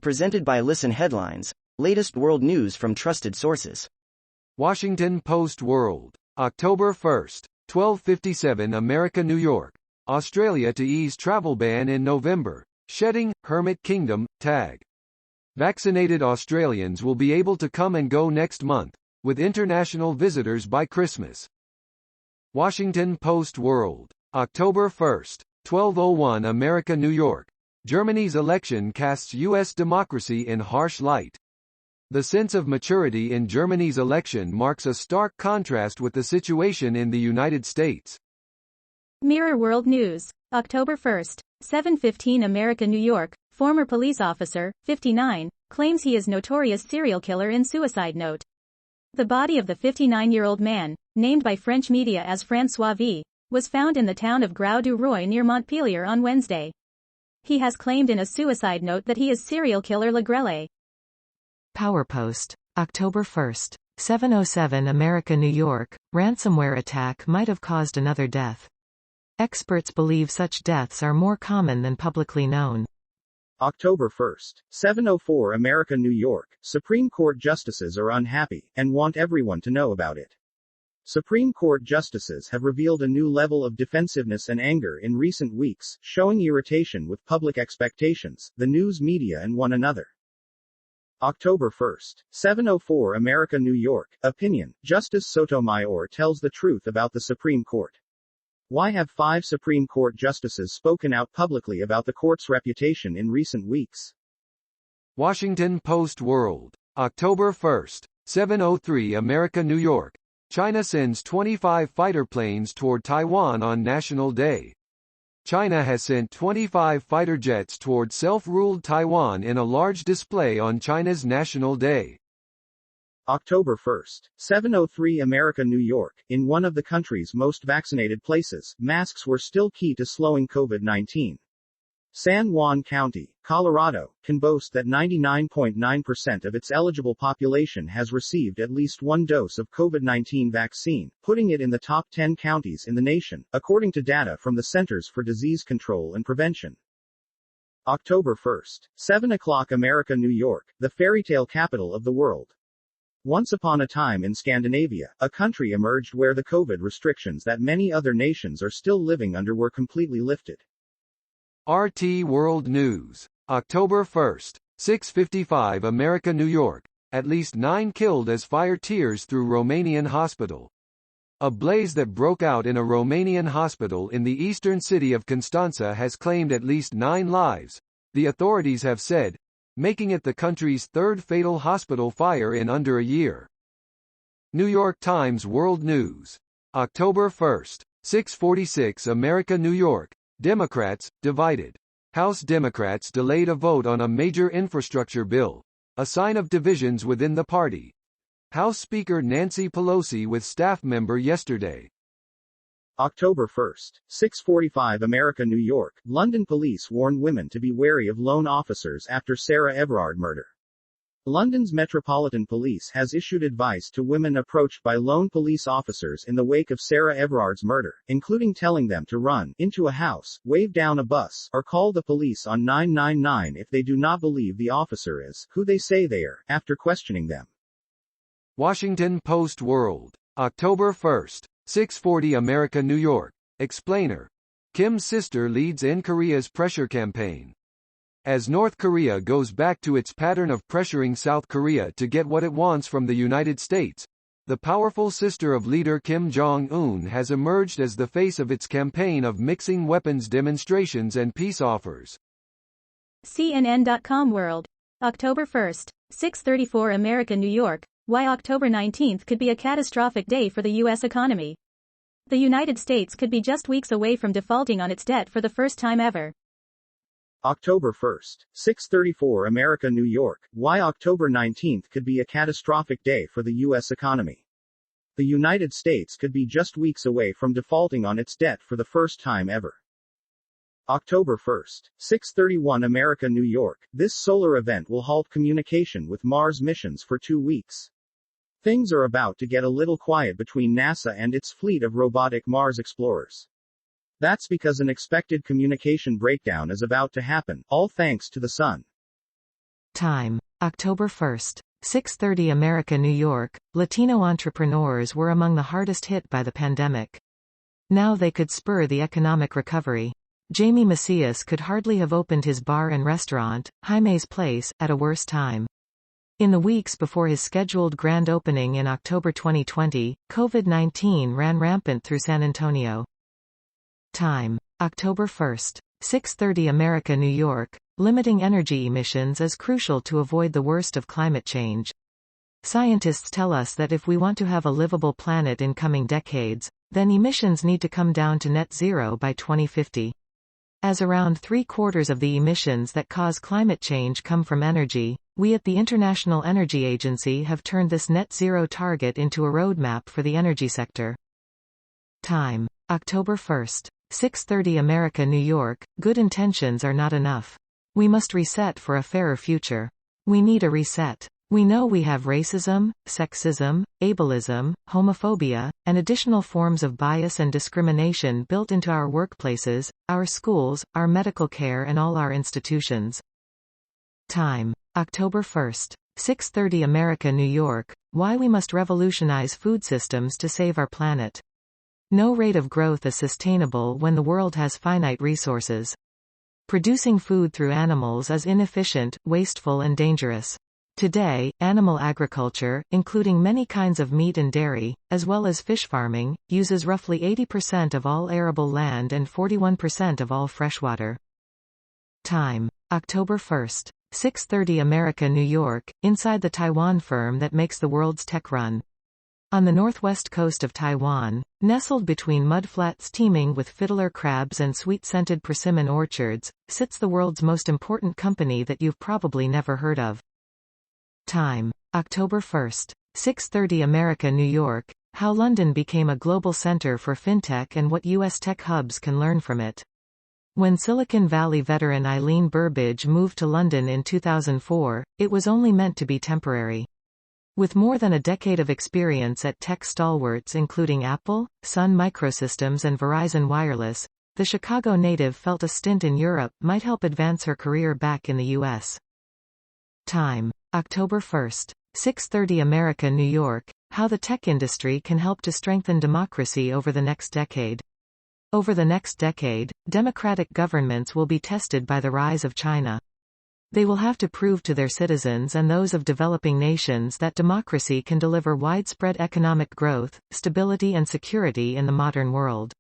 Presented by Listen Headlines, latest world news from trusted sources. Washington Post World, October 1st, 12:57 America, New York. Australia to ease travel ban in November, shedding Hermit Kingdom tag. Vaccinated Australians will be able to come and go next month, with international visitors by Christmas. Washington Post World, October 1st, 12:01 America, New York. Germany's election casts U.S. democracy in harsh light. The sense of maturity in Germany's election marks a stark contrast with the situation in the United States. Mirror World News, October 1st, 7:15 America, New York. Former police officer, 59, claims he is notorious serial killer in suicide note. The body of the 59-year-old man, named by French media as François V., was found in the town of Grau-du-Roi near Montpellier on Wednesday. He has claimed in a suicide note that he is serial killer Legrelle. PowerPost, October 1st, 7:07 America, New York. Ransomware attack might have caused another death. Experts believe such deaths are more common than publicly known. October 1st, 7:04 America, New York. Supreme Court justices are unhappy and want everyone to know about it. Supreme Court justices have revealed a new level of defensiveness and anger in recent weeks, showing irritation with public expectations, the news media and one another. October 1st, 7:04 America, New York. Opinion: Justice Sotomayor tells the truth about the Supreme Court. Why have 5 Supreme Court justices spoken out publicly about the court's reputation in recent weeks? Washington Post World, October 1st, 7:03 America, New York. China sends 25 fighter planes toward Taiwan on National Day. China has sent 25 fighter jets toward self-ruled Taiwan in a large display on China's National Day. October 1st, 7:03 America, New York. In one of the country's most vaccinated places, masks were still key to slowing COVID-19. San Juan County, Colorado, can boast that 99.9% of its eligible population has received at least one dose of COVID-19 vaccine, putting it in the top 10 counties in the nation, according to data from the Centers for Disease Control and Prevention. October 1st, 7 o'clock America, New York, the fairytale capital of the world. Once upon a time in Scandinavia, a country emerged where the COVID restrictions that many other nations are still living under were completely lifted. RT World News, October 1st, 6:55 America, New York. At least 9 killed as fire tears through Romanian hospital. A blaze that broke out in a Romanian hospital in the eastern city of Constanța has claimed at least 9 lives, the authorities have said, making it the country's 3rd fatal hospital fire in under a year. New York Times World News, October 1st, 6:46 America, New York. Democrats, divided. House Democrats delayed a vote on a major infrastructure bill, a sign of divisions within the party. House Speaker Nancy Pelosi with staff member yesterday. October 1st, 6:45 America, New York. London police warn women to be wary of lone officers after Sarah Everard murder. London's Metropolitan Police has issued advice to women approached by lone police officers in the wake of Sarah Everard's murder, including telling them to run into a house, wave down a bus, or call the police on 999 if they do not believe the officer is who they say they are, after questioning them. Washington Post World, October 1st, 6:40 America, New York. Explainer: Kim's sister leads in Korea's pressure campaign. As North Korea goes back to its pattern of pressuring South Korea to get what it wants from the United States, the powerful sister of leader Kim Jong-un has emerged as the face of its campaign of mixing weapons demonstrations and peace offers. CNN.com World, October 1st, 6:34 America, New York. Why October 19th could be a catastrophic day for the U.S. economy. The United States could be just weeks away from defaulting on its debt for the first time ever. October 1st, 6:34 America, New York. Why October 19th could be a catastrophic day for the U.S. economy. The United States could be just weeks away from defaulting on its debt for the first time ever. October 1st, 6:31 America, New York. This solar event will halt communication with Mars missions for 2 weeks. Things are about to get a little quiet between NASA and its fleet of robotic Mars explorers. That's because an expected communication breakdown is about to happen, all thanks to the sun. Time: October 1st. 6:30 America, New York. Latino entrepreneurs were among the hardest hit by the pandemic. Now they could spur the economic recovery. Jamie Macias could hardly have opened his bar and restaurant, Jaime's Place, at a worse time. In the weeks before his scheduled grand opening in October 2020, COVID-19 ran rampant through San Antonio. Time: October 1st. 6:30 America, New York. Limiting energy emissions is crucial to avoid the worst of climate change. Scientists tell us that if we want to have a livable planet in coming decades, then emissions need to come down to net zero by 2050. As around 3/4 of the emissions that cause climate change come from energy, we at the International Energy Agency have turned this net zero target into a roadmap for the energy sector. Time: October 1st. 6:30 America, New York. Good intentions are not enough. We must reset for a fairer future. We need a reset. We know we have racism, sexism, ableism, homophobia, and additional forms of bias and discrimination built into our workplaces, our schools, our medical care and all our institutions. Time: October 1st. 6:30 America, New York. Why we must revolutionize food systems to save our planet. No rate of growth is sustainable when the world has finite resources. Producing food through animals is inefficient, wasteful and dangerous. Today, animal agriculture, including many kinds of meat and dairy, as well as fish farming, uses roughly 80% of all arable land and 41% of all freshwater. Time: October 1st. 6:30 America, New York. Inside the Taiwan firm that makes the world's tech run. On the northwest coast of Taiwan, nestled between mudflats teeming with fiddler crabs and sweet-scented persimmon orchards, sits the world's most important company that you've probably never heard of. Time: October 1st. 6:30 America, New York. How London became a global center for fintech and what U.S. tech hubs can learn from it. When Silicon Valley veteran Eileen Burbidge moved to London in 2004, it was only meant to be temporary. With more than a decade of experience at tech stalwarts including Apple, Sun Microsystems and Verizon Wireless, the Chicago native felt a stint in Europe might help advance her career back in the U.S. Time: October 1st. 6:30 America, New York. How the tech industry can help to strengthen democracy over the next decade. Over the next decade, democratic governments will be tested by the rise of China. They will have to prove to their citizens and those of developing nations that democracy can deliver widespread economic growth, stability and security in the modern world.